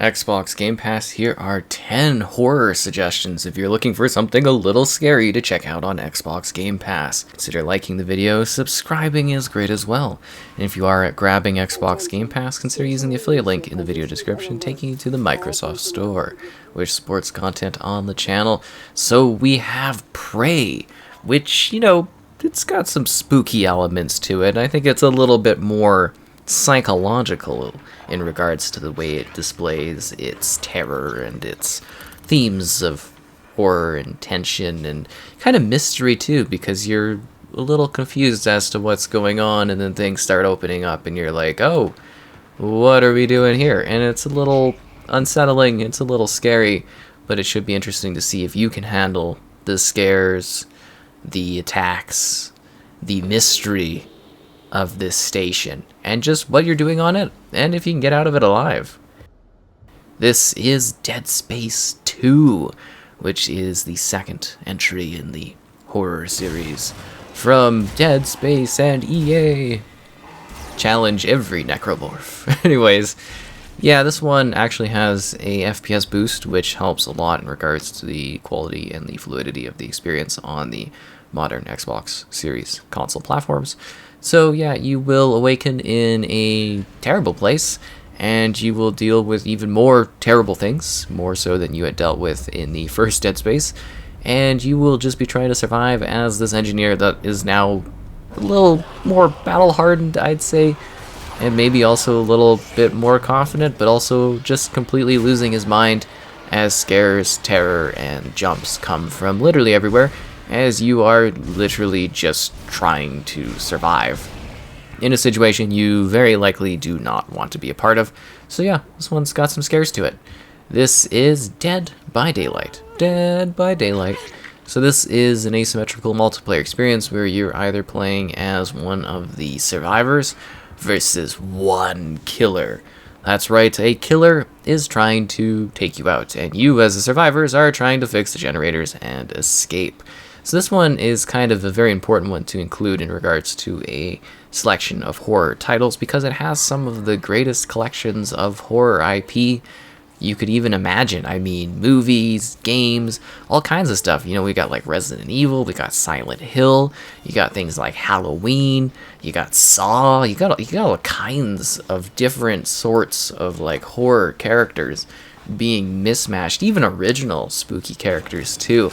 Xbox Game Pass, here are 10 horror suggestions if you're looking for something a little scary to check out on Xbox Game Pass. Consider liking the video, subscribing is great as well. And if you are grabbing Xbox Game Pass, consider using the affiliate link in the video description taking you to the Microsoft Store, which supports content on the channel. So we have Prey, which, it's got some spooky elements to it. I think it's a little bit more psychological in regards to the way it displays its terror and its themes of horror and tension and kind of mystery too, because you're a little confused as to what's going on, and then things start opening up and you're like, oh, what are we doing here? And it's a little unsettling, it's a little scary, but it should be interesting to see if you can handle the scares, the attacks, the mystery of this station, and just what you're doing on it, and if you can get out of it alive. This is Dead Space 2, which is the second entry in the horror series from Dead Space and EA. Challenge every necromorph. Anyways, yeah, this one actually has a FPS boost, which helps a lot in regards to the quality and the fluidity of the experience on the modern Xbox Series console platforms. So yeah, you will awaken in a terrible place, and you will deal with even more terrible things, more so than you had dealt with in the first Dead Space, and you will just be trying to survive as this engineer that is now a little more battle-hardened, I'd say, and maybe also a little bit more confident, but also just completely losing his mind as scares, terror, and jumps come from literally everywhere, as you are literally just trying to survive in a situation you very likely do not want to be a part of. So yeah, this one's got some scares to it. This is Dead by Daylight. Dead by Daylight. So this is an asymmetrical multiplayer experience where you're either playing as one of the survivors versus one killer. That's right, a killer is trying to take you out, and you as the survivors are trying to fix the generators and escape. So this one is kind of a very important one to include in regards to a selection of horror titles, because it has some of the greatest collections of horror IP you could even imagine. I mean, movies, games, all kinds of stuff. We got like Resident Evil, we got Silent Hill, you got things like Halloween, you got Saw, you got all kinds of different sorts of like horror characters being mismatched, even original spooky characters too.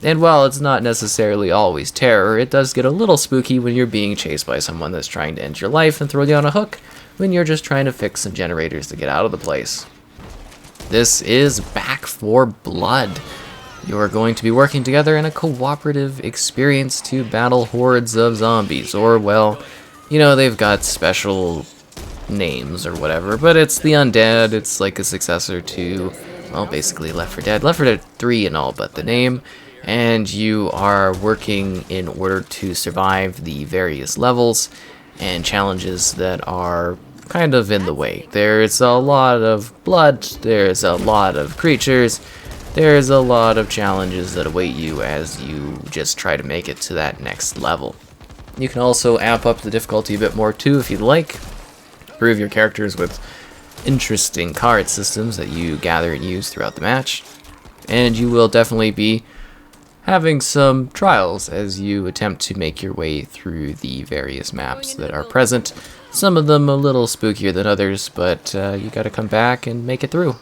And while it's not necessarily always terror, it does get a little spooky when you're being chased by someone that's trying to end your life and throw you on a hook when you're just trying to fix some generators to get out of the place. This is Back 4 Blood. You're going to be working together in a cooperative experience to battle hordes of zombies, or well, they've got special names or whatever, but it's the undead. It's like a successor to, well, basically Left 4 Dead. Left 4 Dead 3 and all but the name. And you are working in order to survive the various levels and challenges that are kind of in the way. There's a lot of blood, there's a lot of creatures, there's a lot of challenges that await you as you just try to make it to that next level. You can also amp up the difficulty a bit more too if you'd like. Improve your characters with interesting card systems that you gather and use throughout the match. And you will definitely be having some trials as you attempt to make your way through the various maps that are present. Some of them a little spookier than others, but you gotta come back and make it through.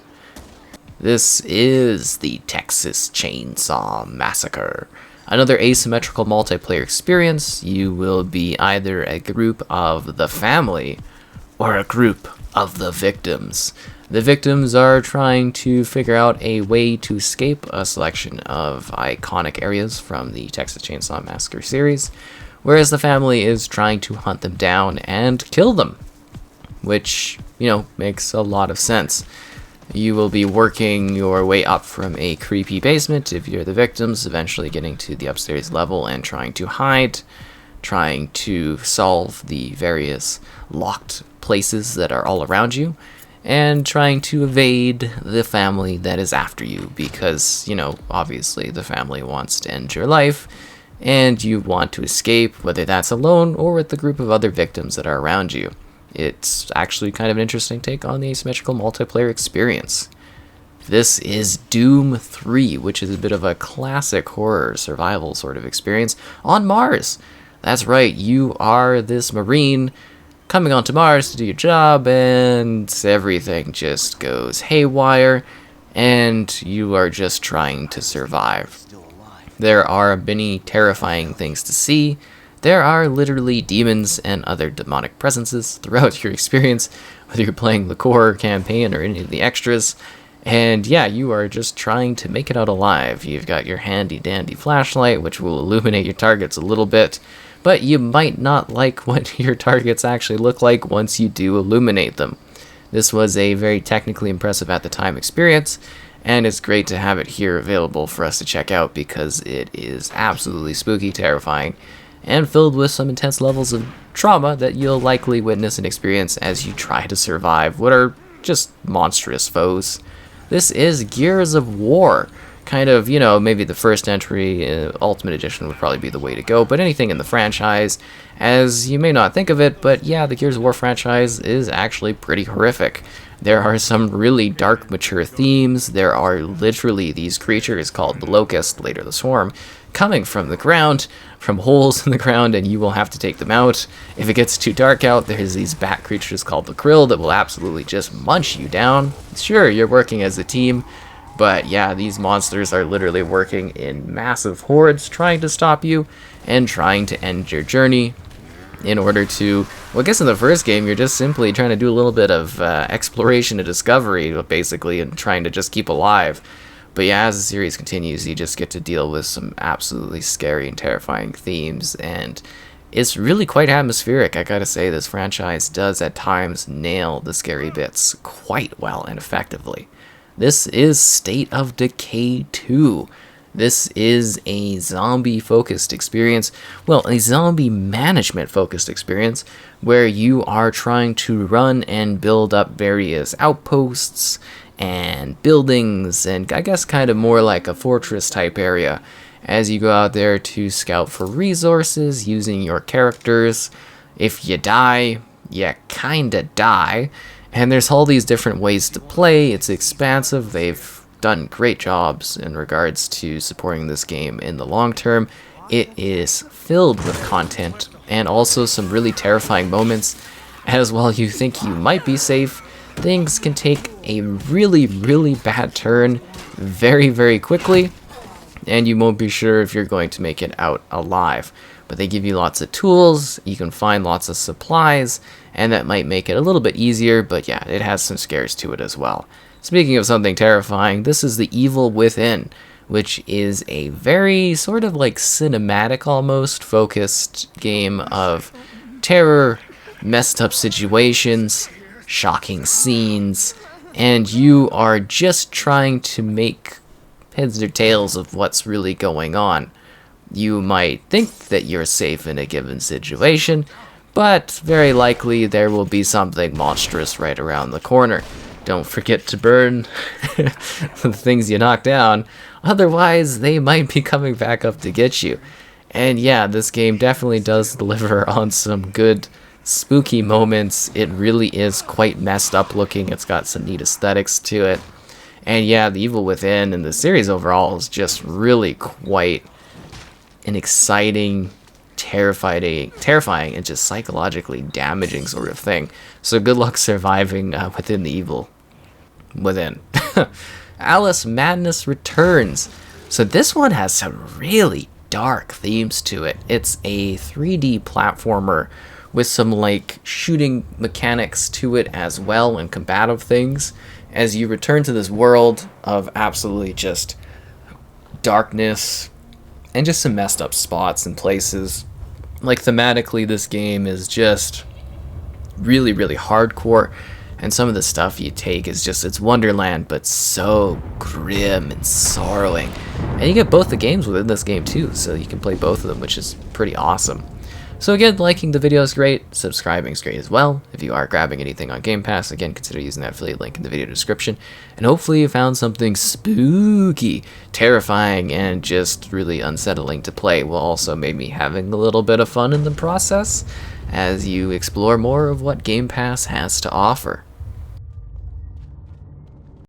This is the Texas Chainsaw Massacre. Another asymmetrical multiplayer experience. You will be either a group of the family or a group of the victims. The victims are trying to figure out a way to escape a selection of iconic areas from the Texas Chainsaw Massacre series, whereas the family is trying to hunt them down and kill them, which, makes a lot of sense. You will be working your way up from a creepy basement if you're the victims, eventually getting to the upstairs level and trying to hide, trying to solve the various locked places that are all around you, and trying to evade the family that is after you, because, obviously the family wants to end your life, and you want to escape, whether that's alone or with the group of other victims that are around you. It's actually kind of an interesting take on the asymmetrical multiplayer experience. This is Doom 3, which is a bit of a classic horror survival sort of experience on Mars. That's right, you are this Marine coming onto Mars to do your job, and everything just goes haywire, and you are just trying to survive. There are many terrifying things to see. There are literally demons and other demonic presences throughout your experience, whether you're playing the core campaign or any of the extras. And yeah, you are just trying to make it out alive. You've got your handy dandy flashlight, which will illuminate your targets a little bit, but you might not like what your targets actually look like once you do illuminate them. This was a very technically impressive at the time experience, and it's great to have it here available for us to check out because it is absolutely spooky, terrifying, and filled with some intense levels of trauma that you'll likely witness and experience as you try to survive what are just monstrous foes. This is Gears of War. Kind of, maybe the first entry, Ultimate Edition would probably be the way to go, but anything in the franchise, as you may not think of it, but yeah, the Gears of War franchise is actually pretty horrific. There are some really dark, mature themes. There are literally these creatures called the Locust, later the Swarm, coming from the ground, from holes in the ground, and you will have to take them out. If it gets too dark out, there's these bat creatures called the Krill that will absolutely just munch you down. Sure, you're working as a team, but yeah, these monsters are literally working in massive hordes trying to stop you and trying to end your journey in order to, well, I guess in the first game, you're just simply trying to do a little bit of exploration and discovery, basically, and trying to just keep alive. But yeah, as the series continues, you just get to deal with some absolutely scary and terrifying themes, and it's really quite atmospheric. I gotta say, this franchise does at times nail the scary bits quite well and effectively. This is State of Decay 2. This is a zombie-focused experience, well, a zombie management-focused experience, where you are trying to run and build up various outposts and buildings, and I guess kind of more like a fortress-type area, as you go out there to scout for resources using your characters. If you die, you kinda die, and there's all these different ways to play. It's expansive. They've done great jobs in regards to supporting this game in the long term. It is filled with content and also some really terrifying moments, as while you think you might be safe, things can take a really, really bad turn very, very quickly, and you won't be sure if you're going to make it out alive. But they give you lots of tools, you can find lots of supplies, and that might make it a little bit easier, but yeah, it has some scares to it as well. Speaking of something terrifying, this is The Evil Within, which is a very sort of like cinematic almost focused game of terror, messed up situations, shocking scenes, and you are just trying to make heads or tails of what's really going on. You might think that you're safe in a given situation, but very likely there will be something monstrous right around the corner. Don't forget to burn the things you knock down, otherwise they might be coming back up to get you. And yeah, this game definitely does deliver on some good spooky moments. It really is quite messed up looking. It's got some neat aesthetics to it. And yeah, The Evil Within and the series overall is just really quite an exciting, terrifying, and just psychologically damaging sort of thing. So good luck surviving within The Evil Within. Alice Madness Returns. So this one has some really dark themes to it. It's a 3D platformer with some like shooting mechanics to it as well, and combative things, as you return to this world of absolutely just darkness and just some messed up spots and places. Like thematically, this game is just really, really hardcore, and some of the stuff you take is just, it's Wonderland, but so grim and sorrowing. And you get both the games within this game too, so you can play both of them, which is pretty awesome. So again, liking the video is great, subscribing is great as well. If you are grabbing anything on Game Pass, again, consider using that affiliate link in the video description. And hopefully you found something spooky, terrifying, and just really unsettling to play, while also maybe having a little bit of fun in the process as you explore more of what Game Pass has to offer.